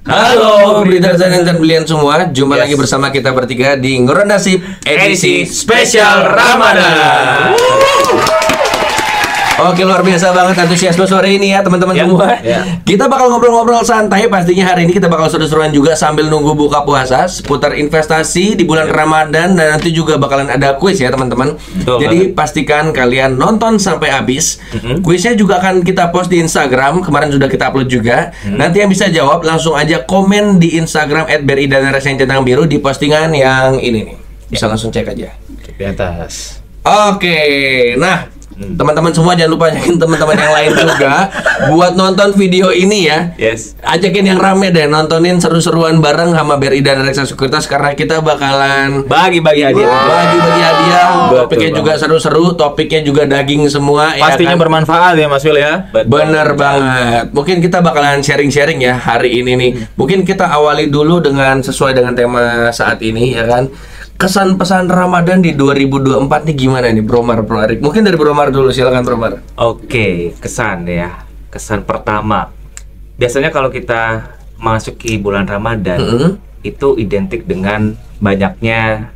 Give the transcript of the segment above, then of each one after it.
Halo berita dan belian semua, jumpa lagi bersama kita bertiga di Ngurun Nasib edisi spesial Ramadan. Oke, luar biasa banget antusiasme sore ini ya teman-teman semua. Kita bakal ngobrol-ngobrol santai, pastinya hari ini kita bakal seru-seruan juga sambil nunggu buka puasa seputar investasi di bulan Ramadan, dan nanti juga bakalan ada kuis ya teman-teman. Jadi pastikan kalian nonton sampai habis. Kuisnya juga akan kita post di Instagram, kemarin sudah kita upload juga. Nanti yang bisa jawab langsung aja komen di Instagram @beridanarasyancentangbiru di postingan yang ini nih. Bisa langsung cek aja di atas. Oke, nah teman-teman semua jangan lupa ajakin teman-teman yang lain juga buat nonton video ini ya. Ajakin yang rame deh, nontonin seru-seruan bareng sama BRI dan Reksa Sekuritas, karena kita bakalan bagi-bagi hadiah. Bagi-bagi hadiah. Topiknya juga seru-seru, topiknya juga daging semua. Pastinya ya kan? Bermanfaat ya Mas Wil ya. Bener banget. Mungkin kita bakalan sharing-sharing ya hari ini nih. Mungkin kita awali dulu dengan sesuai dengan tema saat ini ya kan. Kesan pesan Ramadan di 2024 nih gimana nih Bro Arik? Mungkin dari Bro dulu, silakan Bro. Oke, kesan ya. Kesan pertama. Biasanya kalau kita masuki bulan Ramadan itu identik dengan banyaknya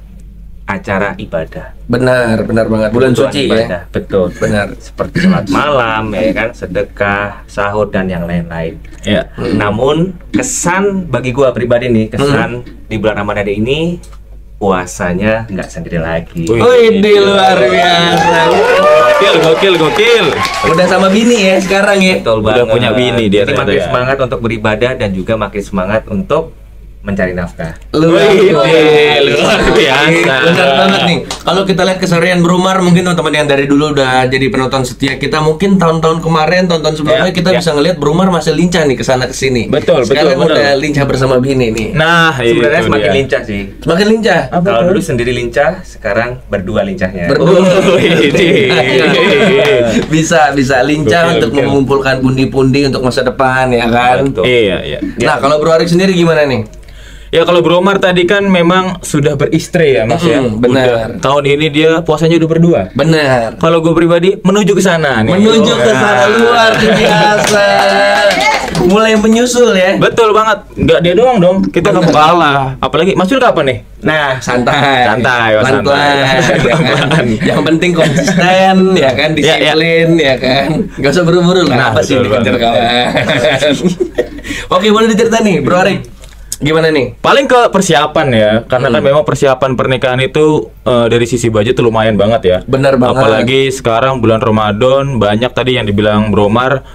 acara ibadah. Benar banget. Bulan suci ibadah. Ya. Betul, benar. Seperti sholat malam ya kan, sedekah, sahur dan yang lain-lain. Ya. Namun kesan bagi gua pribadi nih, kesan di bulan Ramadan ini puasanya nggak sendiri lagi. Wih, luar biasa. Gokil. Udah sama bini ya sekarang ya. Betul banget. Udah punya bini dia. Jadi makin semangat untuk beribadah dan juga makin semangat untuk mencari nafkah. Luar biasa. Benar banget nih. Kalau kita lihat keseharian Bromar, mungkin teman-teman yang dari dulu udah jadi penonton setia kita, mungkin tahun-tahun kemarin, tonton sebelumnya kita bisa ngelihat Bromar masih lincah nih kesana kesini. Sekarang udah lincah bersama bini nih. Nah, sebenarnya semakin lincah sih. Semakin lincah. Kalau dulu sendiri lincah, sekarang berdua lincahnya. Bisa lincah untuk mengumpulkan pundi-pundi untuk masa depan ya kan. Iya. Nah, kalau Bro Arik sendiri gimana nih? Ya kalau Bro Omar tadi kan memang sudah beristri ya Mas ya. Benar. Tahun ini dia puasanya udah berdua. Benar. Kalau gue pribadi menuju ke sana nih. Menuju ke sana luar biasa. Mulai menyusul ya. Betul banget. Enggak dia doang dong. Kita nggak mau kalah. Apalagi Mas Wil kapan nih? Nah, santai. Pelan-pelan. Yang penting konsisten ya kan, disiplin ya kan. Enggak usah buru-buru lah. Apa sih dikejar kawan. Oke, boleh diceritain nih Bro Arik. Gimana nih? Paling ke persiapan ya, karena kan memang persiapan pernikahan itu dari sisi budget tuh lumayan banget ya. Benar banget. Apalagi sekarang bulan Ramadan, banyak tadi yang dibilang Bro Omar,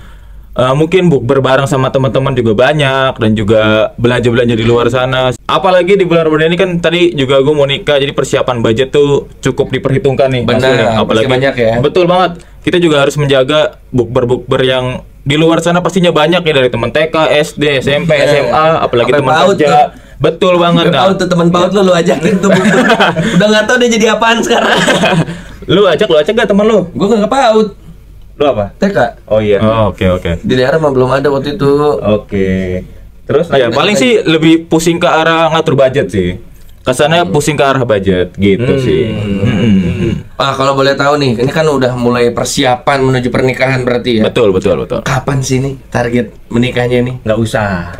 mungkin berbareng sama teman-teman juga banyak, dan juga belanja-belanja di luar sana. Apalagi di bulan Ramadan ini kan tadi juga gue mau nikah, jadi persiapan budget tuh cukup diperhitungkan nih. Benar, apalagi banyak ya. Betul banget. Kita juga harus menjaga bukber yang di luar sana pastinya banyak ya, dari teman TK, SD, SMP, SMA, apalagi teman kerja. Betul banget. PAUD tuh teman PAUD lu ajakin tuh. Udah nggak tahu dia jadi apaan sekarang. Lu ajak gak teman lu? Gue nggak PAUD. Lu apa? TK. Oh iya. Oke. Di daerah mah belum ada waktu itu. Oke. Terus ya paling sih lebih pusing ke arah ngatur budget sih. Kesannya pusing ke arah budget gitu sih. Kalau boleh tahu nih, ini kan udah mulai persiapan menuju pernikahan berarti ya. Betul. Kapan sih nih target menikahnya nih? Nggak usah.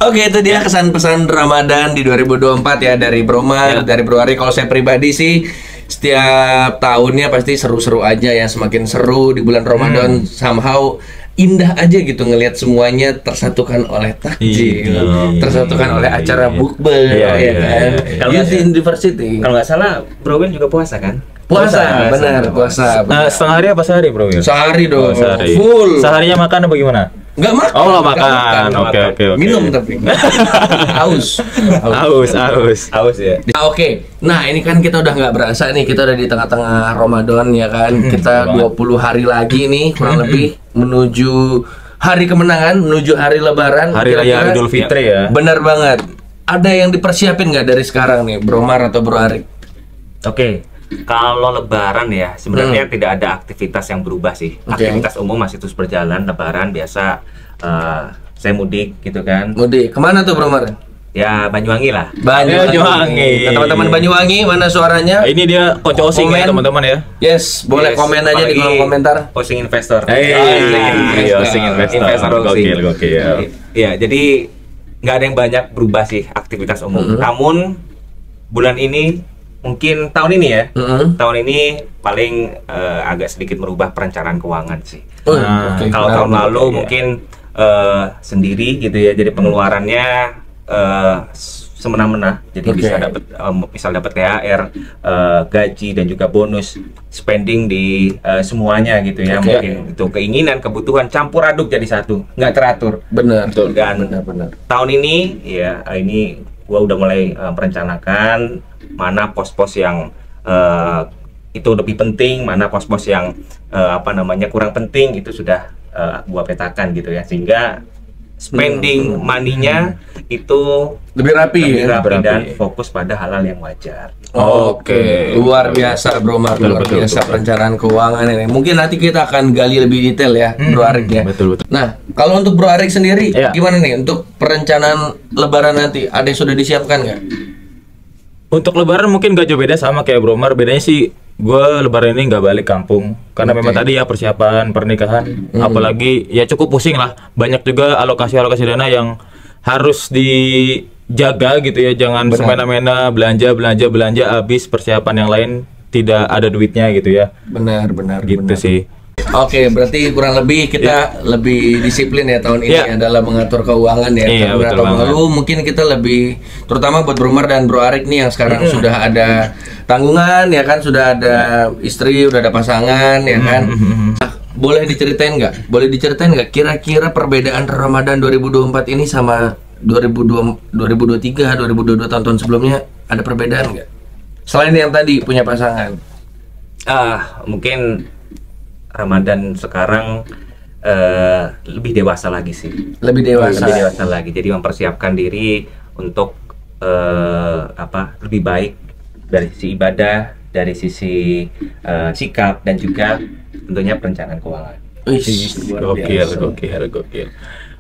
Oke, itu dia kesan pesan Ramadan di 2024 ya dari Bro Omar, dari Bro Ari. Kalau saya pribadi sih setiap tahunnya pasti seru-seru aja ya, semakin seru di bulan Ramadan. Somehow indah aja gitu ngelihat semuanya tersatukan oleh takjil, tersatukan oleh acara bukber ya kan. Kalau di university. Kalau nggak salah, Bro Wil juga puasa kan? Puasa. Setengah hari apa sehari Bro Wil? Sehari dong. Sehari. Full. Seharinya makan apa gimana? Nggak makan. Oh, nggak makan. Oke. Minum tapi. Haus ya. Oke. Nah, ini kan kita udah nggak berasa nih, kita udah di tengah-tengah Ramadan ya kan. Kita 20 hari lagi nih kurang lebih menuju hari kemenangan, menuju hari Lebaran, hari raya Idul Fitri ya. Benar banget. Ada yang dipersiapin nggak dari sekarang nih, Bro Omar atau Bro Arik? Oke. Kalau Lebaran ya, sebenarnya tidak ada aktivitas yang berubah sih. Aktivitas umum masih terus berjalan. Lebaran biasa, saya mudik gitu kan. Mudik, kemana tuh Bro Omar? Ya Banyuwangi lah. Banyuwangi. Nah, teman-teman Banyuwangi, mana suaranya? Ini dia konco osing ya teman-teman ya. Yes, boleh Yes, komen aja di kolom apalagi komentar. Osing investor. Osing investor. Investor Gokil, gokil. Iya, jadi nggak ada yang banyak berubah sih aktivitas umum. Namun bulan ini mungkin tahun ini ya, tahun ini paling agak sedikit merubah perencanaan keuangan sih. Oke, Kalau tahun menarik. lalu mungkin sendiri gitu ya, jadi pengeluarannya semena-mena, jadi bisa dapat misal dapat THR, gaji dan juga bonus, spending di semuanya gitu ya. Mungkin itu keinginan, kebutuhan campur aduk jadi satu, nggak teratur. Benar. Dan Benar. tahun ini ya, ini gua udah mulai merencanakan mana pos-pos yang itu lebih penting, mana pos-pos yang kurang penting, itu sudah gua petakan gitu ya, sehingga spending money-nya itu Lebih rapi ya. dan fokus pada hal-hal yang wajar. Oke, luar biasa Bro Mar, luar biasa perencanaan keuangan ini. Mungkin nanti kita akan gali lebih detail ya, Bro Arik ya. Betul. Nah, kalau untuk Bro Arik sendiri, Iya. gimana nih untuk perencanaan Lebaran nanti? Ada yang sudah disiapkan nggak? Untuk Lebaran mungkin gak jauh beda sama kayak Bromar. Bedanya sih gue Lebaran ini nggak balik kampung karena memang tadi ya persiapan pernikahan, apalagi ya cukup pusing lah. Banyak juga alokasi dana yang harus dijaga gitu ya. Jangan semena-mena belanja habis persiapan yang lain tidak ada duitnya gitu ya. Benar. Gitu sih. Oke, berarti kurang lebih kita lebih disiplin ya tahun ini ya dalam mengatur keuangan ya. Iya, Karena betul tahun banget. lalu mungkin kita lebih, terutama buat Bro Mar dan Bro Arik nih yang sekarang sudah ada tanggungan ya kan, sudah ada istri, udah ada pasangan ya kan. Nah, boleh diceritain nggak kira-kira perbedaan Ramadan 2024 ini sama 2023, 2022 tahun-tahun sebelumnya, ada perbedaan nggak? Selain yang tadi punya pasangan. Mungkin Ramadan sekarang lebih dewasa lagi sih. Lebih dewasa lagi. Jadi mempersiapkan diri untuk lebih baik dari sisi ibadah, dari sisi sikap, dan juga tentunya perencanaan keuangan. Gokil.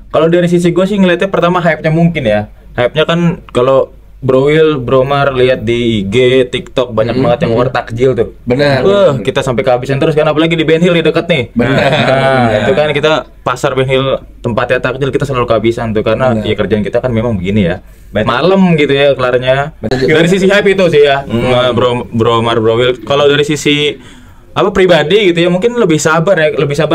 Kalau dari sisi gue sih ngeliatnya pertama hype-nya mungkin ya. Hype-nya kan kalau Bro Will, Bro Mar lihat di IG, TikTok banyak banget yang war takjil tuh. Benar. Kita sampai kehabisan terus kan, apalagi di Ben Hill di deket nih. Itu kan kita pasar Ben Hill tempatnya takjil kita selalu kehabisan tuh karena ya kerjaan kita kan memang begini ya. Malam gitu ya kelarnya. Dari sisi hype itu sih ya, Bro Mar, Bro Will. Kalau dari sisi pribadi gitu ya, mungkin lebih sabar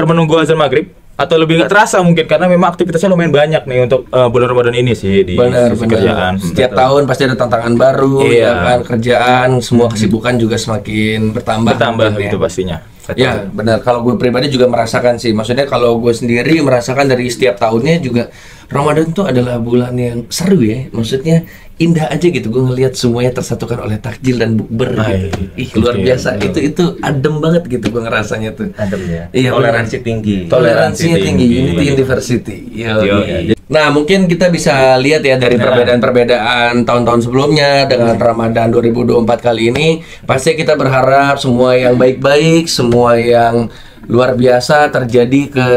menunggu azan maghrib. Atau lebih nggak terasa mungkin karena memang aktivitasnya lumayan banyak nih untuk bulan Ramadan ini sih di sisi kerjaan. Setiap tahun pasti ada tantangan baru, ya kan, kerjaan, semua kesibukan juga semakin bertambah gitu pastinya. Ya benar, kalau gue pribadi juga merasakan sih, maksudnya kalau gue sendiri merasakan dari setiap tahunnya juga Ramadan tuh adalah bulan yang seru ya, maksudnya indah aja gitu, gue ngelihat semuanya tersatukan oleh takjil dan bukber gitu. Luar biasa, itu adem banget gitu gue ngerasanya tuh. Adem ya. Iya, toleransi tinggi. Toleransinya tinggi, Unity University. Nah, mungkin kita bisa lihat ya dari perbedaan-perbedaan tahun-tahun sebelumnya dengan Ramadan 2024 kali ini. Pasti kita berharap semua yang baik-baik, semua yang luar biasa terjadi ke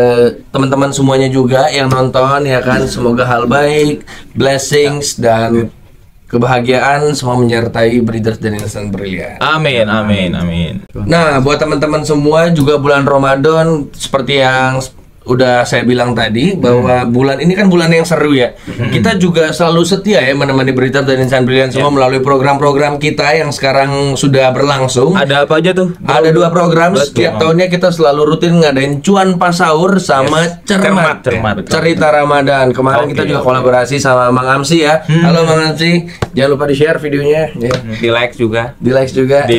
teman-teman semuanya juga yang nonton ya kan. Semoga hal baik, blessings dan kebahagiaan semua menyertai Breeders dan Insan Brilian. Amin. Nah, buat teman-teman semua juga bulan Ramadan seperti yang udah saya bilang tadi bahwa bulan ini kan bulan yang seru ya. Kita juga selalu setia ya menemani Breeders dan Insan Brilian semua melalui program-program kita yang sekarang sudah berlangsung. Ada apa aja tuh? Ada 2 program. Setiap tahunnya kita selalu rutin ngadain cuan pas sahur sama cermat. Cerita Ramadan. Kemarin kita juga kolaborasi sama Mang Amsi ya. Halo Mang Amsi, jangan lupa di-share videonya ya. Di like juga. Di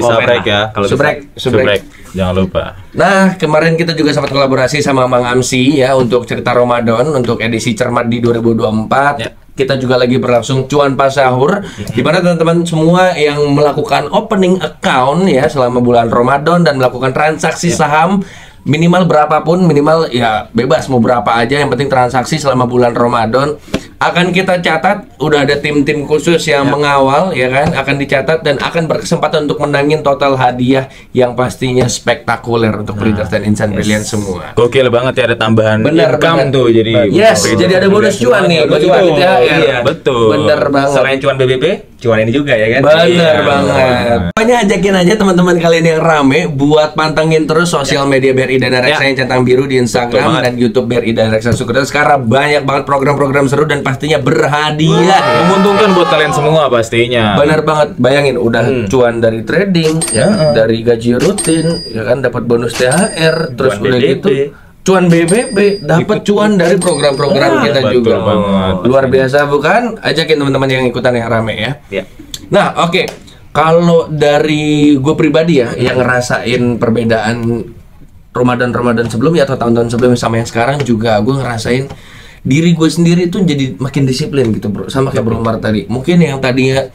subscribe ya. Kalau Subrek. Jangan lupa. Nah, kemarin kita juga sempat kolaborasi sama Mang Amsi ya untuk cerita Ramadan untuk edisi cermat di 2024. Kita juga lagi berlangsung cuan pas sahur, di mana teman-teman semua yang melakukan opening account ya selama bulan Ramadan dan melakukan transaksi saham minimal berapapun, minimal ya bebas mau berapa aja, yang penting transaksi selama bulan Ramadan akan kita catat, udah ada tim-tim khusus yang mengawal ya kan, akan dicatat dan akan berkesempatan untuk menangin total hadiah yang pastinya spektakuler untuk Breeders dan Insan Brilliant semua. Gokil banget ya, ada tambahan income tuh jadi. Yes, jadi ada bonus cuan nih bagi panitia. Iya, betul. Bener banget. Selain cuan BBB, cuan ini juga ya kan? Bener Iya, banget. Pokoknya ajakin aja teman-teman kalian yang rame buat pantengin terus sosial media BRI Dana Reksa yang centang biru di Instagram dan YouTube BRI Dana Reksa Sukudas. Sekarang banyak banget program-program seru dan pastinya berhadiah. Menguntungkan buat kalian semua pastinya. Bener banget. Bayangin udah cuan dari trading, ya, dari gaji rutin, ya kan, dapat bonus THR, terus Cuan udah BBB. gitu cuan BBB, dapat cuan dari program-program kita betul juga. banget. Luar biasa bukan? Ajakin teman-teman yang ikutan yang rame ya. Ya. Nah, oke. Kalau dari gue pribadi ya, yang ngerasain perbedaan Ramadan sebelumnya atau tahun-tahun sebelumnya sama yang sekarang juga, gue ngerasain diri gue sendiri tuh jadi makin disiplin gitu bro. Sama kayak Bro Umar tadi. Mungkin yang tadinya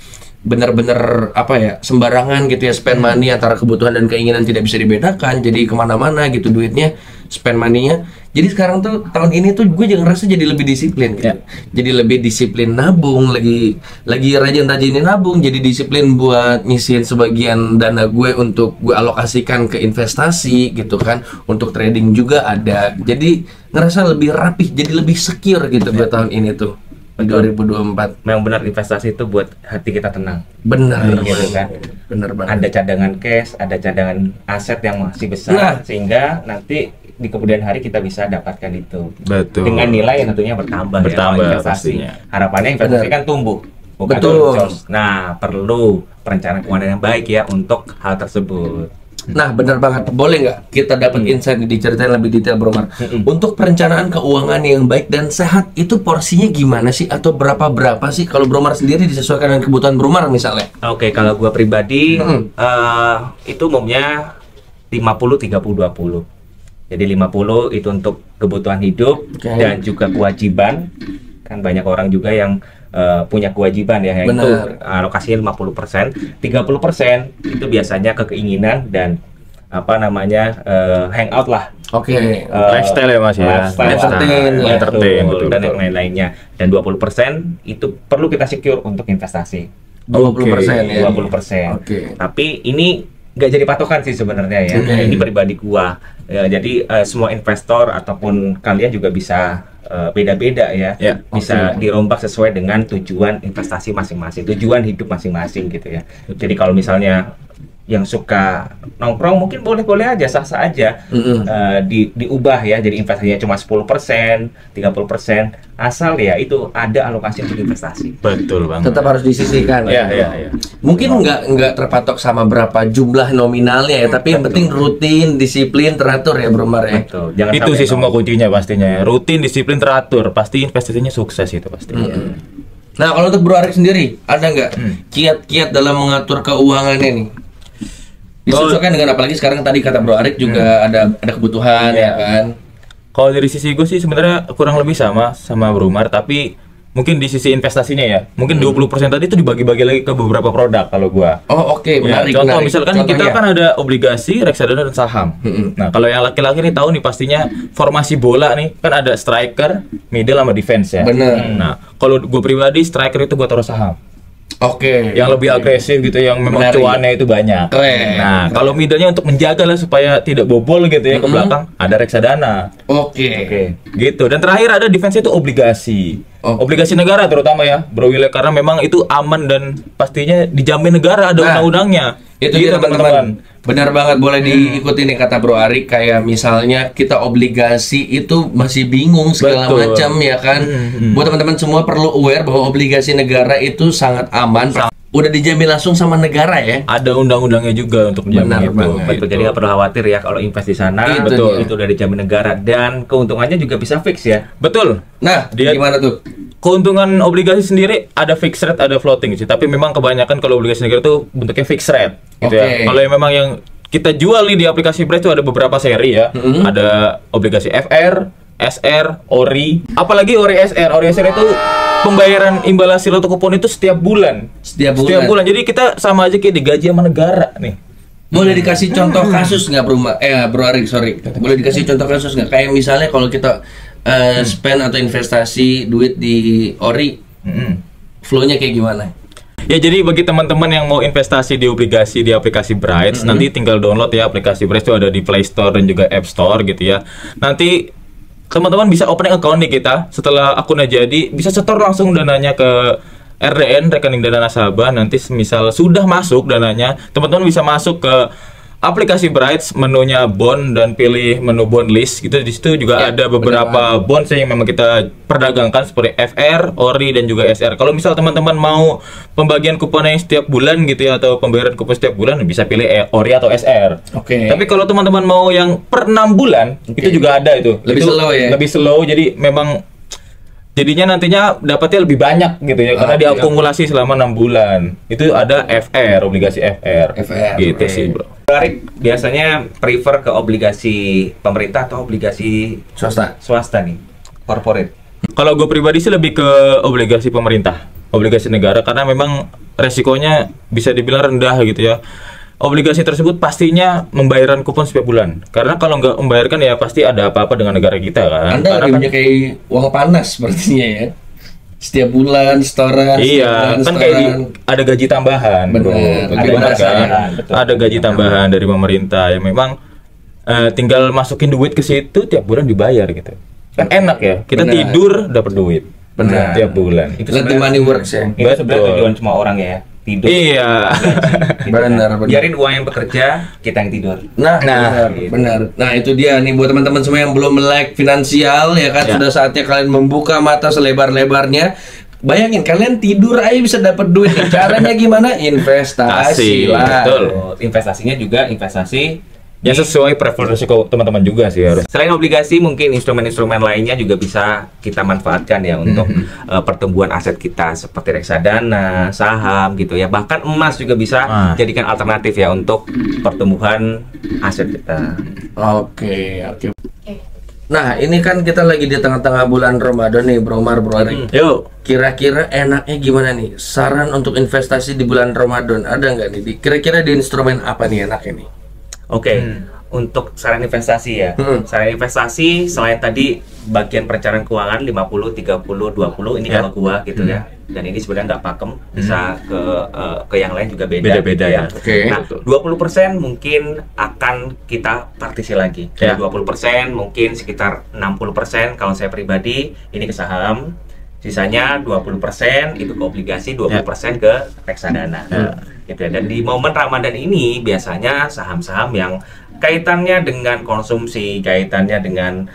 bener-bener apa ya, sembarangan gitu ya, spend money antara kebutuhan dan keinginan tidak bisa dibedakan, jadi kemana-mana gitu duitnya, spend money-nya. Jadi sekarang tuh tahun ini tuh gue juga ngerasa jadi lebih disiplin gitu. Jadi lebih disiplin nabung, lagi rajin-rajinin nabung, jadi disiplin buat nyisihin sebagian dana gue untuk gue alokasikan ke investasi gitu kan. Untuk trading juga ada. Jadi ngerasa lebih rapih, jadi lebih secure gitu buat tahun ini tuh. 2024. Memang benar, investasi itu buat hati kita tenang. Benar Gitu kan. Benar banget. Ada cadangan cash, ada cadangan aset yang masih besar, Nah. sehingga nanti di kemudian hari kita bisa dapatkan itu. Betul. Dengan nilai yang tentunya bertambah ya, Bertambah kalau investasi. pastinya. Harapannya investasi Benar. kan tumbuh, bukan Betul. boncos. Nah, perlu perencanaan keuangan yang baik ya untuk hal tersebut. Nah, benar banget. Boleh nggak kita dapat insight diceritain lebih detail, Bro Mar? Untuk perencanaan keuangan yang baik dan sehat itu porsinya gimana sih? Atau berapa sih? Kalau Bro Mar sendiri disesuaikan dengan kebutuhan Bro Mar misalnya? Oke, kalau gua pribadi itu umumnya 50-30-20. Jadi 50 itu untuk kebutuhan hidup dan juga kewajiban. Kan banyak orang juga yang punya kewajiban ya, yaitu alokasinya 50%. 30% itu biasanya ke keinginan dan apa namanya hangout lah. Oke. Lifestyle ya Mas ya. Entertain, betul, dan yang lain-lainnya. Dan 20% itu perlu kita secure untuk investasi. 20% ya. 20%. Oke. Tapi ini nggak jadi patokan sih sebenarnya ya. Ini pribadi gua. Ya, jadi semua investor ataupun kalian juga bisa beda-beda ya. Bisa dirombak sesuai dengan tujuan investasi masing-masing, tujuan hidup masing-masing gitu ya. Jadi kalau misalnya yang suka nongkrong mungkin boleh-boleh aja, sah-sah aja. Diubah ya, jadi investasinya cuma 10%, 30%, asal ya itu ada alokasi untuk investasi. Betul banget. Tetap harus disisihkan. Iya. Mungkin nggak terpatok sama berapa jumlah nominalnya ya, tapi yang penting rutin, disiplin, teratur ya, Bro Mar ya. Betul. Jangan Itu sampai sih semua kuncinya pastinya ya. Rutin, disiplin, teratur. Pasti investasinya sukses itu pastinya. Nah, kalau untuk Bro Arik sendiri, ada nggak kiat-kiat dalam mengatur keuangannya nih? Disesuaikan dengan apalagi sekarang tadi kata Bro Arik juga ada kebutuhan ya kan. Kalau dari sisi gue sih sebenarnya kurang lebih sama Bro Umar, tapi mungkin di sisi investasinya ya, mungkin 20% tadi itu dibagi-bagi lagi ke beberapa produk kalau gua. Oh, oke, menarik. Contoh menarik. misalkan kita kan ada obligasi, reksadana dan saham. Nah, kalau yang laki-laki nih tahu nih pastinya formasi bola nih kan ada striker, middle sama defense ya. Bener. Nah, kalau gue pribadi striker itu gua taruh saham. Oke. Yang lebih agresif gitu, yang memang Menarik. cuannya itu banyak. Keren. Nah, kalau middle-nya untuk menjaga lah supaya tidak bobol gitu ya ke belakang, ada reksadana. Oke. Gitu. Dan terakhir ada defense itu obligasi. Oh. Obligasi negara terutama ya, Bro Wile, karena memang itu aman dan pastinya dijamin negara, ada undang-undangnya. Itu gitu, dia teman-teman. Benar banget, boleh diikuti nih kata Bro Arik, kayak misalnya kita obligasi itu masih bingung segala Betul. macam ya kan. Buat teman-teman semua perlu aware bahwa obligasi negara itu sangat aman. Udah dijamin langsung sama negara ya. Ada undang-undangnya juga untuk menjamin Benar itu. banget. Betul, jadi nggak perlu khawatir ya kalau invest di sana. Itu Itu udah dijamin negara dan keuntungannya juga bisa fix ya. Betul. Nah, Dia- gimana tuh? Keuntungan obligasi sendiri ada fixed rate, ada floating sih. Tapi memang kebanyakan kalau obligasi negara itu bentuknya fixed rate gitu Oke. ya. Kalau yang memang yang kita jual nih di aplikasi Brex itu ada beberapa seri ya. Ada obligasi FR, SR, ORI. Apalagi ORI SR. ORI SR itu pembayaran imbal hasil atau kupon itu setiap bulan. Setiap Setiap bulan. bulan. Jadi kita sama aja kayak digaji sama negara nih. Boleh dikasih contoh kasus nggak Bro Arik, sorry. Boleh dikasih contoh kasus nggak? Kayak misalnya kalau kita spend atau investasi duit di Ori, flow-nya kayak gimana? Ya, jadi bagi teman-teman yang mau investasi di obligasi di aplikasi Brights, nanti tinggal download ya aplikasi Brights, itu ada di Play Store dan juga App Store gitu ya. Nanti teman-teman bisa opening account nih kita. Setelah akunnya jadi, bisa setor langsung dananya ke RDN, rekening dana nasabah. Nanti misal sudah masuk dananya, teman-teman bisa masuk ke aplikasi Brights, menunya bond dan pilih menu bond list gitu. Di situ juga ada beberapa bonds yang memang kita perdagangkan seperti FR, Ori dan juga SR. Kalau misal teman-teman mau pembagian kuponnya setiap bulan gitu ya, atau pembayaran kupon setiap bulan, bisa pilih Ori atau SR. Tapi kalau teman-teman mau yang per 6 bulan, itu juga ada itu. Lebih slow ya. Lebih slow, jadi memang jadinya nantinya dapatnya lebih banyak gitu ya, karena diakumulasi selama 6 bulan. Itu ada FR, obligasi FR. Gitu sih, Bro. Tarik biasanya prefer ke obligasi pemerintah atau obligasi swasta nih, corporate. Kalau gue pribadi sih lebih ke obligasi pemerintah, obligasi negara, karena memang resikonya bisa dibilang rendah gitu ya. Obligasi tersebut pastinya membayarkan kupon setiap bulan, karena kalau nggak membayarkan ya pasti ada apa-apa dengan negara kita kan. Anda lebih kayak uang panas sepertinya ya. Setiap bulan setoran. Iya, kan kayak ada gaji tambahan, bro. Bagaimana kan? Ada gaji tambahan dari pemerintah yang memang tinggal masukin duit ke situ tiap bulan dibayar gitu. Kan enak ya. Kita tidur dapat duit. Tiap bulan. Itu sebenarnya money works ya. Itu sebenarnya tujuan semua orang ya. Tidur. Iya. Benar. Biarin uang yang bekerja, kita yang tidur. Benar. Nah, itu dia nih buat teman-teman semua yang belum melek finansial ya kan, sudah saatnya kalian membuka mata selebar-lebarnya. Bayangin kalian tidur aja bisa dapat duit. Caranya gimana? Investasi lah. Betul. Investasinya juga investasi ya sesuai preferensi teman-teman juga sih harus. Selain obligasi, mungkin instrumen-instrumen lainnya juga bisa kita manfaatkan ya untuk pertumbuhan aset kita seperti reksadana, saham gitu ya. Bahkan emas juga bisa jadikan alternatif ya untuk pertumbuhan aset kita. Oke. Nah, ini kan kita lagi di tengah-tengah bulan Ramadan nih, Bro Mar, Bro Arik. Yuk. Kira-kira enaknya gimana nih? Saran untuk investasi di bulan Ramadan ada nggak nih? Kira-kira di instrumen apa nih enaknya nih? Untuk saran investasi ya. Saran investasi selain tadi bagian perencanaan keuangan 50, 30, 20 ini kalau gua gitu ya. Dan ini sebenarnya nggak pakem, bisa ke yang lain juga beda-beda ya. Nah, 20% mungkin akan kita partisi lagi. 20% mungkin sekitar 60% kalau saya pribadi ini ke saham. Sisanya 20% itu ke obligasi, 20% ke reksadana. Gitu ya. Dan di momen Ramadan ini biasanya saham-saham yang kaitannya dengan konsumsi, kaitannya dengan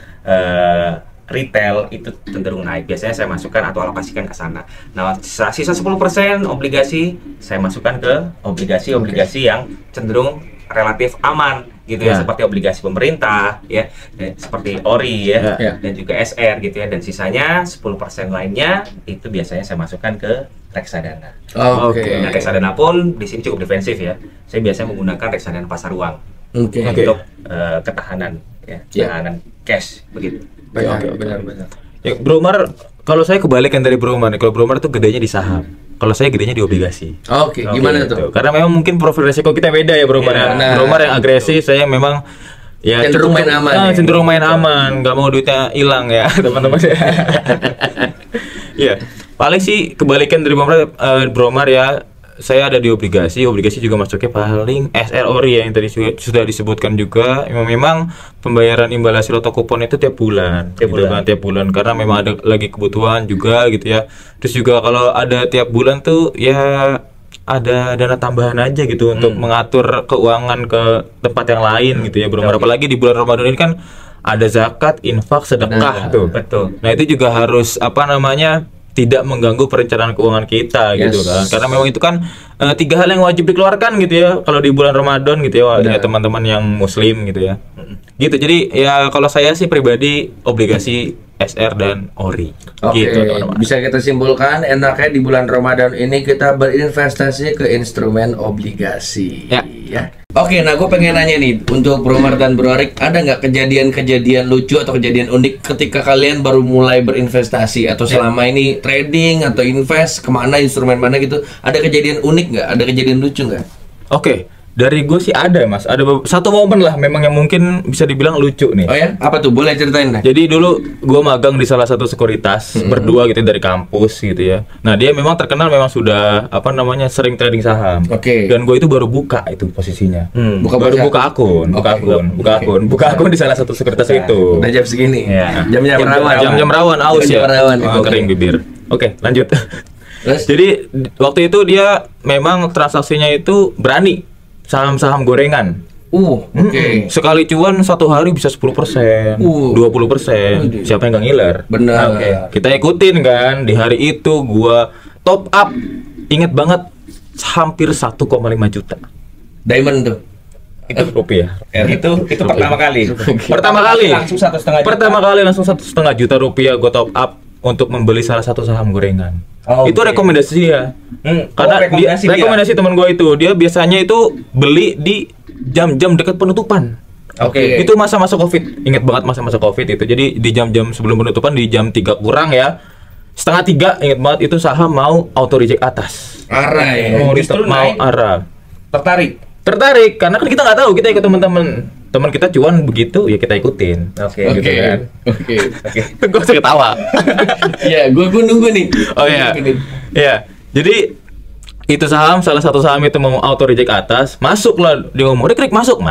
retail itu cenderung naik. Biasanya saya masukkan atau alokasikan ke sana. Nah, sisa 10% obligasi saya masukkan ke obligasi yang cenderung relatif aman gitu ya, seperti obligasi pemerintah ya, seperti Ori ya, dan juga SR gitu ya, dan sisanya 10% lainnya itu biasanya saya masukkan ke reksadana. Nah, reksadana pun di sini cukup defensif ya. Saya biasanya menggunakan reksadana pasar uang untuk ketahanan ya, ketahanan cash begitu. Benar. Ya, Bro Mar, kalau saya kebalikan dari Bro Mar, kalau Bro Mar tuh gedenya di saham. Kalau saya gedenya di obligasi. Gimana tuh? Karena memang mungkin profil resiko kita beda ya, Bro Mar. Bro Mar yang agresif, saya memang ya cenderung main aman. Cenderung main aman, nggak mau duitnya hilang ya, teman-teman. Iya, paling sih kebalikan dari Bro Mar ya. Saya ada di obligasi juga masuknya paling SR Ori ya, yang tadi sudah disebutkan juga. Memang pembayaran imbal hasil atau kupon itu tiap bulan. Tiap bulan karena memang ada lagi kebutuhan juga gitu ya. Terus juga kalau ada tiap bulan tuh ya ada dana tambahan aja gitu untuk mengatur keuangan ke tempat yang lain gitu ya, Bro. Apalagi di bulan Ramadan ini kan ada zakat, infak, sedekah tuh. Betul. Nah, itu juga harus tidak mengganggu perencanaan keuangan kita gitu kan, karena memang itu kan 3 hal yang wajib dikeluarkan gitu ya kalau di bulan Ramadan gitu ya, teman-teman yang muslim gitu ya. Gitu, jadi ya kalau saya sih pribadi obligasi SR dan Ori. Gitu, teman-teman. Bisa kita simpulkan enaknya di bulan Ramadan ini kita berinvestasi ke instrumen obligasi. Ya. Oke, nah gue pengen nanya nih untuk Bro Mar dan Bro Arik, ada nggak kejadian-kejadian lucu atau kejadian unik ketika kalian baru mulai berinvestasi atau selama ini trading atau invest kemana, instrumen mana gitu? Ada kejadian unik nggak? Ada kejadian lucu nggak? Oke, Dari gue sih ada mas, ada satu momen lah memang yang mungkin bisa dibilang lucu nih. Oh ya, apa tuh? Boleh ceritain deh. Jadi dulu gue magang di salah satu sekuritas berdua gitu dari kampus gitu ya. Nah dia memang terkenal memang sudah apa namanya sering trading saham. Oke. Dan gue itu baru buka itu posisinya. Buka akun, buka akun di salah satu sekuritas itu. Udah jam segini. Ya. Jamnya rawan. Jam-jam rawan aus ya. Rawan. Kering bibir. Oke, lanjut. Terus? Jadi waktu itu dia memang transaksinya itu berani saham-saham gorengan. Oke. Sekali cuan satu hari bisa 10%, 20%. Siapa yang nggak ngiler? Benar. Oke. Kita ikutin kan. Di hari itu gua top up. Ingat banget hampir 1,5 juta. Diamond tuh. Itu rupiah. Itu pertama kali. Pertama kali. Langsung 1,5 juta. Pertama kali langsung 1,5 juta rupiah gua top up untuk membeli salah satu saham gorengan. Oh, itu rekomendasi dia. Karena rekomendasi teman gue itu, dia biasanya itu beli di jam-jam dekat penutupan. Oke. Itu masa-masa Covid. Ingat banget masa-masa Covid itu. Jadi di jam-jam sebelum penutupan di jam 3 kurang ya. Setengah 3 ingat banget itu saham mau auto reject atas. Arah ya. Justru Mau naik. arah. Tertarik Karena kan kita nggak tahu, kita ikut teman kita cuan begitu ya kita ikutin. Oke. Gitu kan. Oke. Gue bisa ketawa. Iya, gue nunggu nih. Oh iya. Iya. Jadi itu saham, salah satu saham itu mau auto reject atas, masuk lah dia ngomong, klik masuk.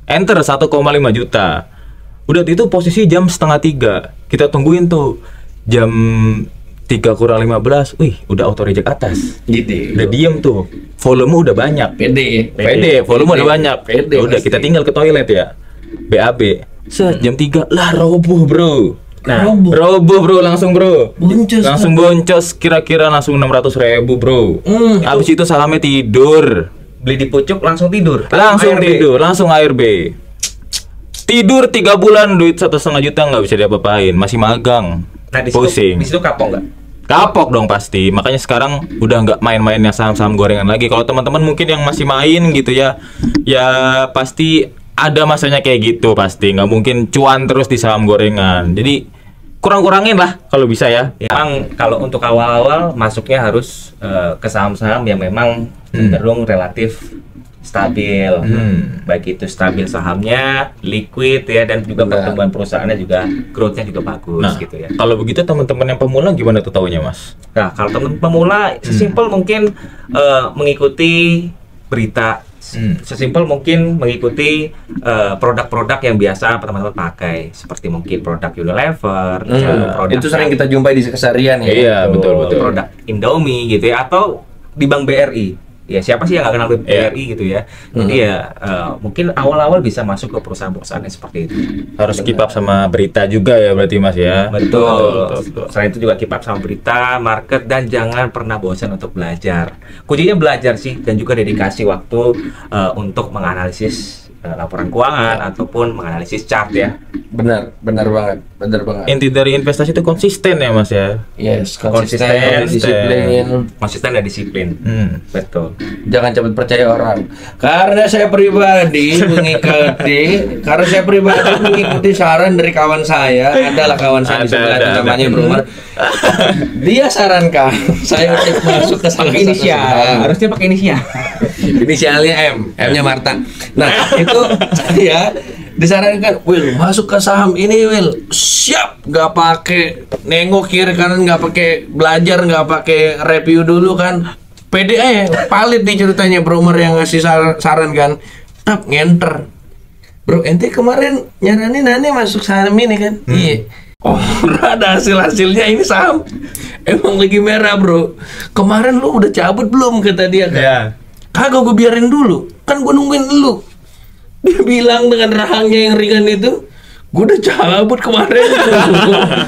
Enter 1,5 juta. Udah itu posisi jam 2:30. Kita tungguin tuh. Jam 3 kurang 15, wih, udah auto reject atas. Gitu. Udah diem tuh. Volume udah banyak. Pede, volume udah banyak. Pede, udah pasti. kita tinggal ke toilet ya. BAB. Jam 3 lah roboh, Bro. Nah, roboh bro, langsung bro. Boncos, langsung boncos, kira-kira langsung 600.000 bro. Habis itu sahamnya tidur. Beli di pucuk langsung tidur. Langsung ARB. tidur, langsung ARB. Tidur 3 bulan, duit 1,5 juta nggak bisa diapa-apain, masih magang. Nah, di pusing. situ kapok nggak? Kapok dong pasti. Makanya sekarang udah nggak main-mainnya saham-saham gorengan lagi. Kalau teman-teman mungkin yang masih main gitu ya, ya pasti ada masanya kayak gitu pasti. Nggak mungkin cuan terus di saham gorengan. Jadi kurang-kurangin lah kalau bisa ya. Memang kalau untuk awal-awal masuknya harus ke saham-saham yang memang cenderung relatif stabil, baik itu stabil sahamnya, liquid ya, dan juga pertumbuhan perusahaannya juga growth-nya juga bagus Nah, gitu ya. kalau begitu teman-teman yang pemula gimana tuh taunya mas? Nah, kalau teman pemula sesimpel mungkin mengikuti berita, sesimpel mungkin mengikuti produk-produk yang biasa teman-teman pakai, seperti mungkin produk Unilever, produk Itu sering kita jumpai di keseharian ya. Iya betul. produk Indomie gitu ya, atau di Bank BRI. Ya siapa sih yang nggak kenal BRI gitu ya. Jadi ya mungkin awal-awal bisa masuk ke perusahaan-perusahaan yang seperti itu. Harus keep up sama berita juga ya berarti mas ya. Betul. Selain itu juga keep up sama berita, market, dan jangan pernah bosan untuk belajar. Kuncinya belajar sih, dan juga dedikasi waktu untuk menganalisis laporan keuangan ataupun menganalisis chart ya. Benar banget. Inti dari investasi itu konsisten ya mas ya. Yes, Konsisten, disiplin. Konsisten dan disiplin. Betul. Jangan cepat percaya orang. Karena saya pribadi mengikuti saran dari kawan saya. Adalah kawan saya di sebelah itu namanya Bro Umar. Dia sarankan saya untuk masuk ke salah satu saham. Harusnya pakai inisial. Inisialnya M-nya Marta. Nah, itu saya disarankan, Will, masuk ke saham ini, Will. Siap, nggak pakai nengok kiri kanan, nggak pakai belajar, nggak pakai review dulu kan. Pede aja, valid nih ceritanya Bro Umar yang ngasih saran kan. Tap, ngenter. Bro, ente kemarin nyaranin aneh masuk saham ini kan? Iya. Oh, ada hasilnya ini saham. Emang lagi merah, Bro. Kemarin lu udah cabut belum, kata dia kan? Iya. Kagak, gue biarin dulu. Kan gue nungguin lu. Dia bilang dengan rahangnya yang ringan itu, gue udah cabut kemarin.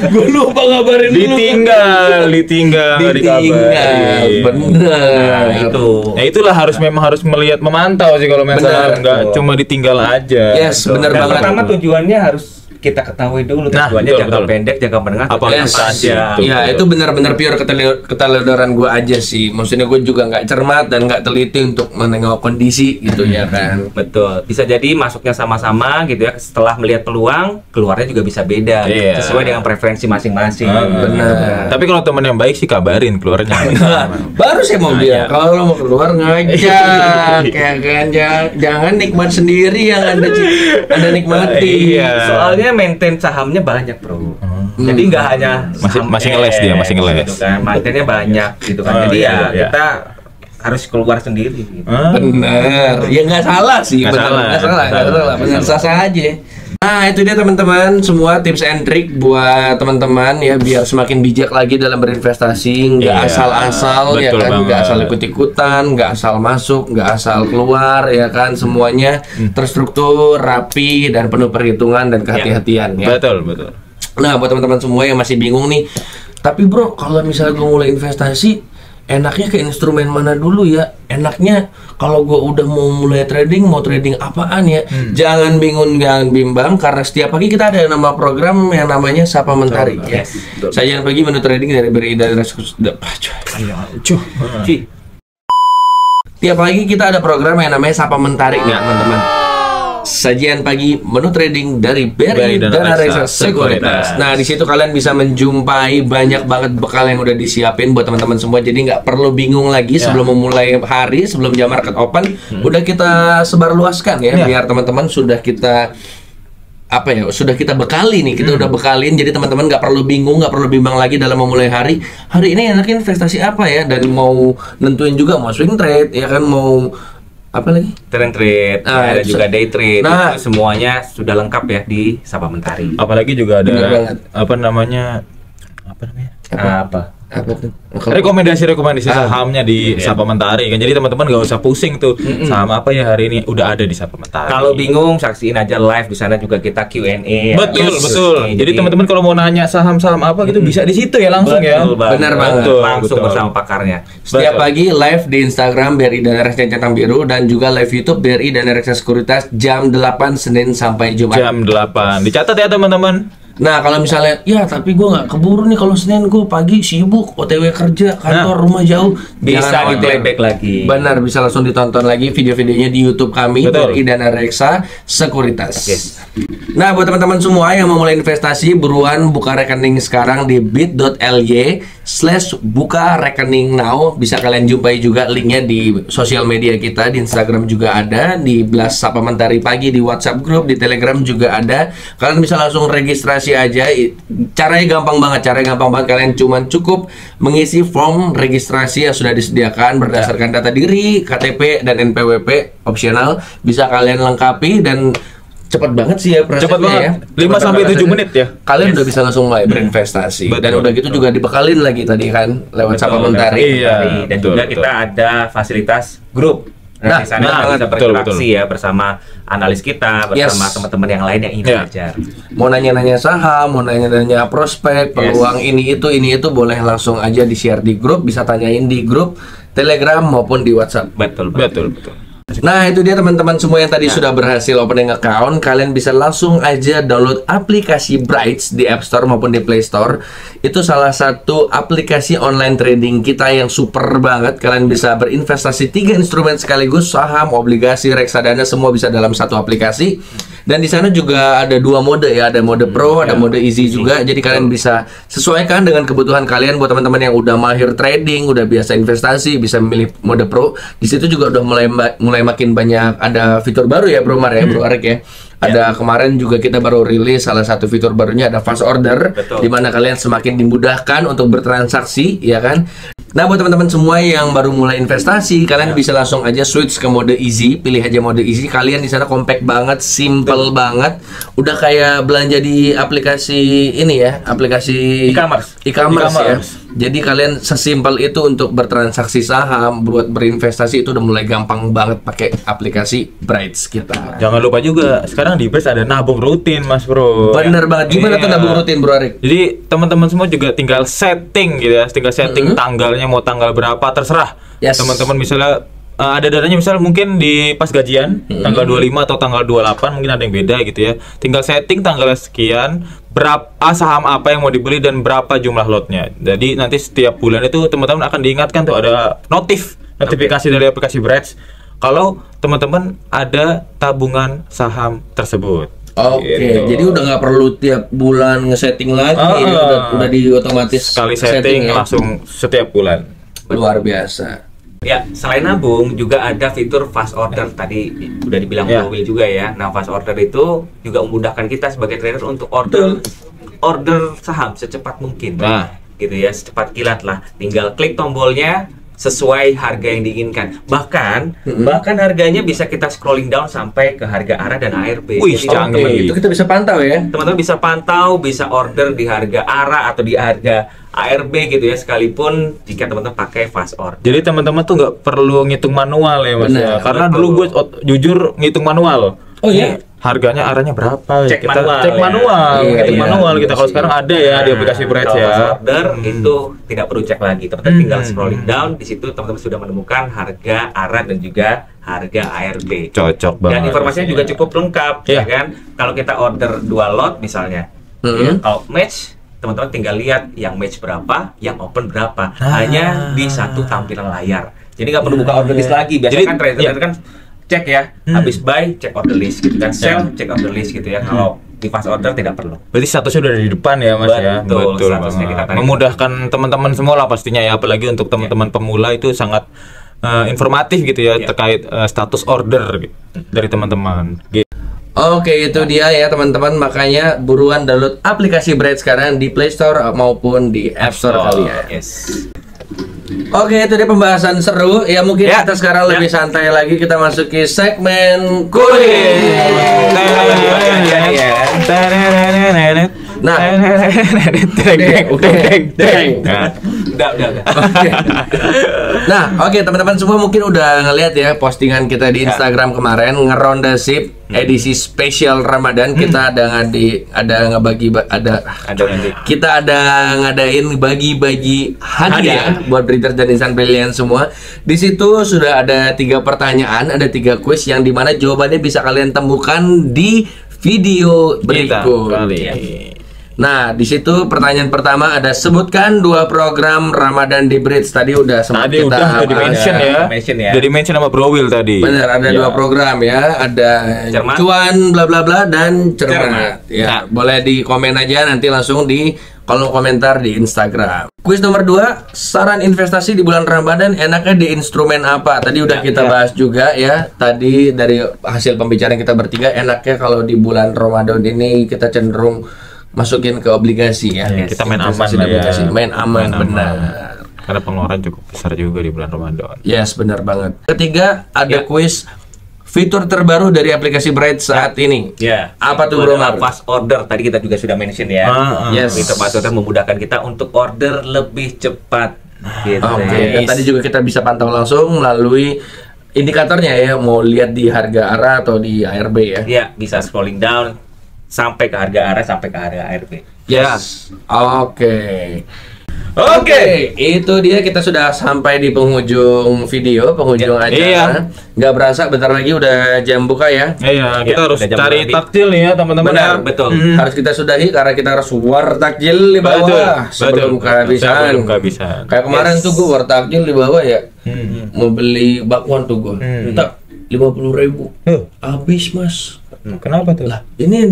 Gue lupa ngabarin dulu. Ditinggal, dikabarin. Bener. Nah, itu. Nah itulah memang harus melihat, memantau sih kalau misalnya Benar. nggak cuma ditinggal aja. Yes, bener Dan banget. pertama tujuannya harus kita ketahui dulu, Nah, tujuannya betul, jangka betul. pendek, jangka menengah, Apa jangka Yes. panjang. Betul. Ya itu benar-benar pure keteledoran gue aja sih. Maksudnya gue juga nggak cermat dan nggak teliti untuk menengok kondisi gitu ya kan. Betul, bisa jadi masuknya sama-sama gitu ya. Setelah melihat peluang, orang keluarnya juga bisa beda sesuai dengan preferensi masing-masing. Benar. Tapi kalau teman yang baik sih kabarin keluarnya. Baru saya mau bilang kalau lo mau keluar ngajak, kayak kan jangan nikmat sendiri yang anda nikmati. Soalnya maintain sahamnya banyak, Bro. Jadi nggak hanya masih ngeles dia, masih ngeles. Gitu kan. Maintainnya banyak gitu kan. Jadi kita harus keluar sendiri. Gitu. Bener, ya nggak salah sih, nggak salah, bener sah aja. Nah itu dia teman-teman, semua tips and trick buat teman-teman ya biar semakin bijak lagi dalam berinvestasi, nggak asal-asal ya kan, nggak asal ikut-ikutan, nggak asal masuk, nggak asal keluar ya kan, semuanya terstruktur, rapi dan penuh perhitungan dan kehati-hatian ya. Betul. Nah buat teman-teman semua yang masih bingung nih, tapi bro kalau misalnya gue mulai investasi enaknya ke instrumen mana dulu ya? Enaknya kalau gue udah mau mulai trading, mau trading apaan ya? Jangan bingung, jangan bimbang, karena setiap pagi kita ada nama program yang namanya Sapa Mentari ya. Sajian pagi menu trading dari BRI dan Tiap pagi kita ada program yang namanya Sapa Mentari nih teman-teman. Sajian pagi menu trading dari BRI dan Reksa Sekuritas. Nah di situ kalian bisa menjumpai banyak banget bekal yang udah disiapin buat teman-teman semua. Jadi nggak perlu bingung lagi sebelum memulai hari, sebelum jam market open, udah kita sebarluaskan ya, biar teman-teman sudah kita sudah kita bekali nih, kita udah bekalin. Jadi teman-teman nggak perlu bingung, nggak perlu bimbang lagi dalam memulai hari. Hari ini enaknya investasi apa ya? Dan mau nentuin juga mau swing trade ya kan, mau apa lagi? Trade, ada juga day trade. Nah, itu semuanya sudah lengkap ya di Sapa Mentari. Apalagi juga ada apa namanya? Rekomendasi sahamnya di Sapa Mentari kan. Jadi teman-teman nggak usah pusing tuh saham apa ya hari ini, udah ada di Sapa Mentari. Kalau bingung saksiin aja live di sana, juga kita Q&A. Betul. Jadi teman-teman kalau mau nanya saham-saham apa gitu bisa di situ ya langsung ya. Benar banget. Langsung bersama pakarnya. Setiap pagi live di Instagram BRI dan Reksa Centang Biru, dan juga live YouTube BRI dan Reksa Sekuritas jam 8 Senin sampai Jumat. Jam 8. Dicatat ya teman-teman. Nah kalau misalnya ya tapi gue nggak keburu nih, kalau Senin gue pagi sibuk OTW kerja, kantor rumah jauh, bisa di playback lagi. Benar, bisa langsung ditonton lagi video-videonya di YouTube kami BRI dan Reksa Sekuritas. Nah buat teman-teman semua yang mau mulai investasi, buruan buka rekening sekarang di bit.ly/buka rekening now. Bisa kalian jumpai juga linknya di sosial media kita, di Instagram juga ada, di Blast Sapa Mentari Pagi, di WhatsApp group, di Telegram juga ada. Kalian bisa langsung registrasi aja. Caranya gampang banget. Kalian cukup mengisi form registrasi yang sudah disediakan berdasarkan data diri, KTP dan NPWP opsional. Bisa kalian lengkapi dan cepat banget sih ya prosesnya. Cepat banget ya. 5-7 menit ya. Kalian udah bisa langsung mulai berinvestasi. Dan udah gitu juga dibekalin lagi tadi kan lewat Sapa Mentari. Dan juga kita ada fasilitas grup. Nah, di sana kita bisa berinteraksi ya bersama analis kita, bersama teman-teman yang lain yang ingin belajar. Mau nanya-nanya saham, mau nanya-nanya prospek, peluang ini itu boleh langsung aja di-share di grup, bisa tanyain di grup Telegram maupun di WhatsApp. Betul. Nah itu dia teman-teman semua yang tadi sudah berhasil opening account. Kalian bisa langsung aja download aplikasi Brights di App Store maupun di Play Store. Itu salah satu aplikasi online trading kita yang super banget. Kalian bisa berinvestasi 3 instrumen sekaligus, saham, obligasi, reksadana, semua bisa dalam satu aplikasi. Dan di sana juga ada 2 mode ya, ada mode Pro, ada mode Easy juga. Jadi kalian bisa sesuaikan dengan kebutuhan kalian. Buat teman-teman yang udah mahir trading, udah biasa investasi, bisa memilih mode Pro. Di situ juga udah mulai makin banyak ada fitur baru ya Bro Mar ya, Bro Arek ya. Ada kemarin juga kita baru rilis salah satu fitur barunya, ada fast order, di mana kalian semakin dimudahkan untuk bertransaksi ya kan. Nah buat teman-teman semua yang baru mulai investasi, kalian bisa langsung aja switch ke mode easy, pilih aja mode easy. Kalian di sana compact banget, simple banget, udah kayak belanja di aplikasi ini ya, aplikasi e-commerce ya. Jadi kalian sesimpel itu untuk bertransaksi saham, buat berinvestasi itu udah mulai gampang banget pakai aplikasi Brights kita. Jangan lupa juga sekarang di Brights ada nabung rutin Mas Bro. Bener banget. Gimana tuh nabung rutin Bro Arik? Jadi teman-teman semua juga tinggal setting gitu ya, tinggal setting tanggalnya mau tanggal berapa terserah. Teman-teman misalnya ada dananya misalnya mungkin di pas gajian tanggal 25 atau tanggal 28 mungkin ada yang beda gitu ya. Tinggal setting tanggal sekian, berapa saham apa yang mau dibeli dan berapa jumlah lotnya. Jadi nanti setiap bulan itu teman-teman akan diingatkan tuh ada notifikasi dari aplikasi Brights kalau teman-teman ada tabungan saham tersebut. Oke, jadi udah nggak perlu tiap bulan ngesetting lagi, udah di otomatis sekali setting ya? langsung setiap bulan. Luar biasa. Ya, selain nabung juga ada fitur fast order tadi udah dibilang Bro Will juga ya. Nah, fast order itu juga memudahkan kita sebagai trader untuk order saham secepat mungkin. Gitu ya, secepat kilat lah. Tinggal klik tombolnya sesuai harga yang diinginkan. Bahkan harganya bisa kita scrolling down sampai ke harga ARA dan ARB. Wih, Jadi canggih. Itu kita bisa pantau ya. teman-teman bisa pantau, bisa order di harga ARA atau di harga ARB gitu ya, sekalipun jika teman-teman pakai fast order. Jadi teman-teman tuh nggak perlu ngitung manual ya Mas ya. Karena betul. dulu gue jujur ngitung manual. Oh iya? Harganya arahnya berapa? Cek kita manual, cek ya. manual, Iya, ngitung iya. manual kita. Kalau sekarang ada ya di aplikasi Bright Kalau ya. fast order itu tidak perlu cek lagi, teman-teman tinggal scrolling down, di situ teman-teman sudah menemukan harga ARA dan juga harga ARB. Cocok banget. Dan informasinya juga cukup lengkap, Iya. ya kan? Kalau kita order 2 lot misalnya, ya, kalau match, teman-teman tinggal lihat yang match berapa, yang open berapa, hanya di satu tampilan layar. Jadi nggak perlu buka order list lagi. Biasanya Jadi, kan trader kan cek ya, habis buy cek order list gitu kan, sell cek order list gitu ya. Kalau di fast order tidak perlu. Berarti statusnya udah di depan ya Mas ya. Betul, statusnya kita banget. tarik. Memudahkan teman-teman semua lah pastinya ya, apalagi untuk teman-teman pemula itu sangat informatif gitu ya terkait status order gitu, dari teman-teman. Gitu. Oke, itu dia ya teman-teman. Makanya buruan download aplikasi Bright sekarang di Play Store maupun di App Store kalian. Yes. Oke, itu dia pembahasan seru. Ya mungkin kita sekarang lebih santai lagi. Kita masuki segmen kuis. Nah, Nah, oke teman-teman semua mungkin udah ngeliat ya postingan kita di Instagram kemarin ngeronda sip edisi spesial Ramadan. Kita ada kita ada ngadain bagi-bagi hadiah buat breeders dan insan pilihan semua. Di situ sudah ada 3 pertanyaan, ada 3 kuis yang dimana jawabannya bisa kalian temukan di video berikut. Nah, di situ pertanyaan pertama ada sebutkan 2 program Ramadan di Bridge. Tadi udah sempat Tadi kita udah di mention ya. Udah di mention sama Bro Will tadi. Benar, ada 2 program ya. Ada Cermat. cuan bla bla bla dan cermat. Ya, boleh di komen aja nanti langsung di kolom komentar di Instagram. Kuis nomor 2, saran investasi di bulan Ramadan enaknya di instrumen apa? Tadi udah kita bahas juga ya. Tadi dari hasil pembicaraan kita bertiga, enaknya kalau di bulan Ramadan ini kita cenderung masukin ke obligasi ya. Kita main Investasi aman di lah ya. obligasi. Main aman, benar. Karena pengeluaran cukup besar juga di bulan Ramadan. Yes, benar banget. Ketiga, ada kuis fitur terbaru dari aplikasi Bright saat ini. Ya. Apa tuh, Itu Bro Mar? adalah fast order. Tadi kita juga sudah mention ya. Yes. Fitur fast order memudahkan kita untuk order lebih cepat. Gitu. Oke, dan tadi juga kita bisa pantau langsung melalui indikatornya ya, mau lihat di harga ARA atau di ARB ya. Ya, bisa scrolling down sampai ke harga ARA sampai ke harga ARB. Yes. Oke, itu dia, kita sudah sampai di penghujung video, penghujung acara. Nggak berasa bentar lagi udah jam buka ya. Iya, kita harus udah jam cari lebih. takjil nih ya teman-teman. Benar, betul. Harus kita sudahi karena kita harus war takjil di bawah sebelum kehabisan. Kayak kemarin tuh gue war takjil di bawah ya. Mau beli bakwan tuh gue. Tak 50.000. Habis, Mas. Kenapa tuh? Lah, ini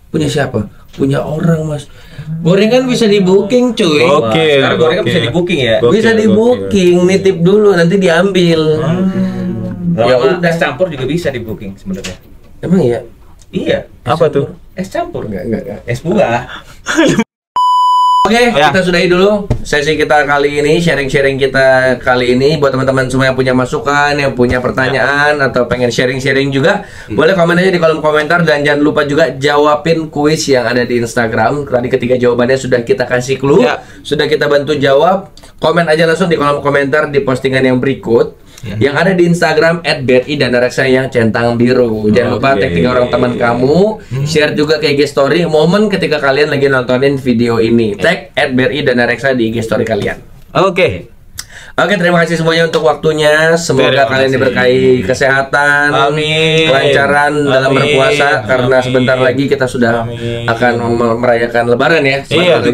punya siapa? Punya orang, Mas. Gorengan bisa di booking, cuy. Oke. Sekarang gorengan bisa di booking ya. Bisa di booking, nitip dulu nanti diambil. Ya udah, es campur juga bisa di booking sebenarnya. Emang iya? Iya. Apa tuh? Es campur. Enggak. Es buah. Oke, kita sudahi dulu sesi kita kali ini, sharing-sharing kita kali ini. Buat teman-teman semua yang punya masukan, yang punya pertanyaan atau pengen sharing-sharing juga, boleh komen aja di kolom komentar. Dan jangan lupa juga jawabin kuis yang ada di Instagram. Tadi ketiga jawabannya sudah kita kasih clue, sudah kita bantu jawab. Komen aja langsung di kolom komentar di postingan yang berikut yang ada di Instagram @BRI dan Reksa yang centang biru. Jangan lupa tag 3 orang teman kamu, share juga ke IG story momen ketika kalian lagi nontonin video ini. Tag @BRI dan Reksa di IG story kalian. Oke. Oke, terima kasih semuanya untuk waktunya. Semoga kalian diberkahi kesehatan, kelancaran dalam berpuasa, karena sebentar lagi kita sudah akan merayakan Lebaran ya. Iya,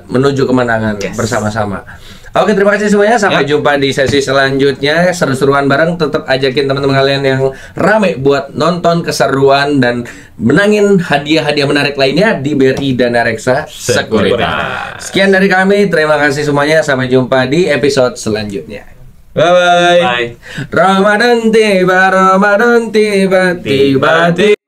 menuju kemenangan bersama-sama. Oke, terima kasih semuanya. Sampai jumpa di sesi selanjutnya. Seru-seruan bareng. Tetap ajakin teman-teman kalian yang rame buat nonton keseruan dan menangin hadiah-hadiah menarik lainnya di BRI Dana Reksa Sekuritas. Sekian dari kami. Terima kasih semuanya. Sampai jumpa di episode selanjutnya. Bye. Bye. Ramadan tiba, tiba.